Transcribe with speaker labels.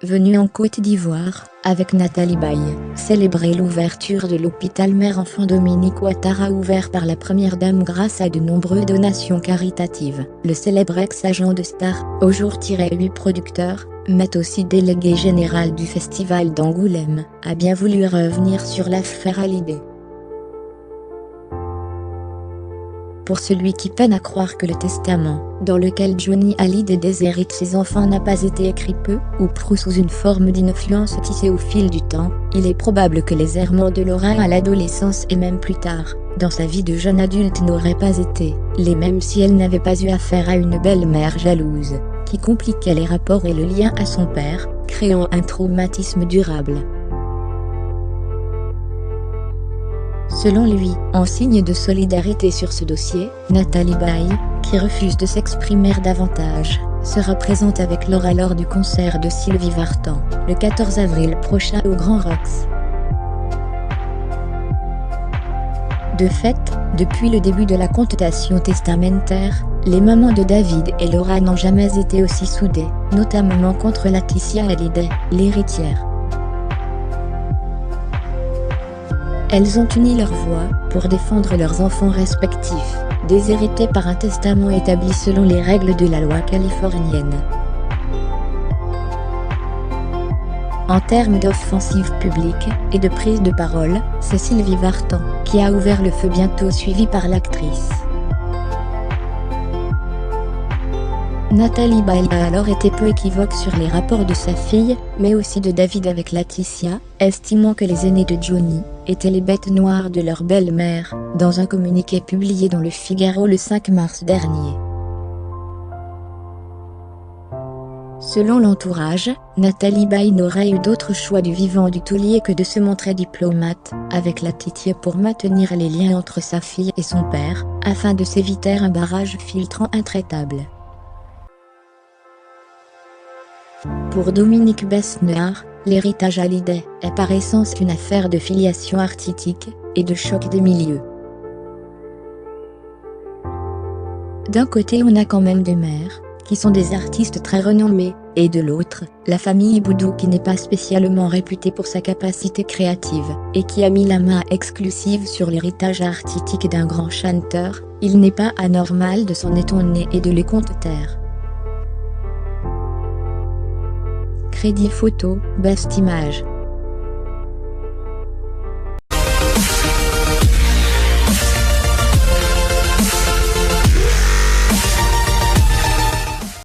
Speaker 1: Venue en Côte d'Ivoire, avec Nathalie Baye, célébrer l'ouverture de l'hôpital mère-enfant Dominique Ouattara ouvert par la première dame grâce à de nombreuses donations caritatives. Le célèbre ex-agent de Star, au jour-8 producteur, mais aussi délégué général du festival d'Angoulême, a bien voulu revenir sur l'affaire Hallyday. Pour celui qui peine à croire que le testament, dans lequel Johnny Hallyday déshérite ses enfants n'a pas été écrit peu ou prou sous une forme d'influence tissée au fil du temps, il est probable que les errements de Laura à l'adolescence et même plus tard, dans sa vie de jeune adulte n'auraient pas été les mêmes si elle n'avait pas eu affaire à une belle-mère jalouse, qui compliquait les rapports et le lien à son père, créant un traumatisme durable. Selon lui, en signe de solidarité sur ce dossier, Nathalie Baye, qui refuse de s'exprimer davantage, sera présente avec Laura lors du concert de Sylvie Vartan, le 14 avril prochain au Grand Rex. De fait, depuis le début de la consultation testamentaire, les mamans de David et Laura n'ont jamais été aussi soudées, notamment contre Laetitia Hallyday, l'héritière. Elles ont uni leurs voix pour défendre leurs enfants respectifs, déshérités par un testament établi selon les règles de la loi californienne. En termes d'offensive publique et de prise de parole, c'est Sylvie Vartan qui a ouvert le feu, bientôt suivie par l'actrice. Nathalie Baye a alors été peu équivoque sur les rapports de sa fille, mais aussi de David avec Laetitia, estimant que les aînés de Johnny étaient les bêtes noires de leur belle-mère, dans un communiqué publié dans Le Figaro le 5 mars dernier. Selon l'entourage, Nathalie Baye n'aurait eu d'autre choix du vivant du taulier que de se montrer diplomate avec Laetitia pour maintenir les liens entre sa fille et son père, afin de s'éviter un barrage filtrant intraitable. Pour Dominique Besnehard, l'héritage Hallyday est par essence une affaire de filiation artistique et de choc des milieux. D'un côté on a quand même des mères, qui sont des artistes très renommés, et de l'autre, la famille Boudou qui n'est pas spécialement réputée pour sa capacité créative, et qui a mis la main exclusive sur l'héritage artistique d'un grand chanteur. Il n'est pas anormal de s'en étonner et de les contrer. Crédit photo, Best Image.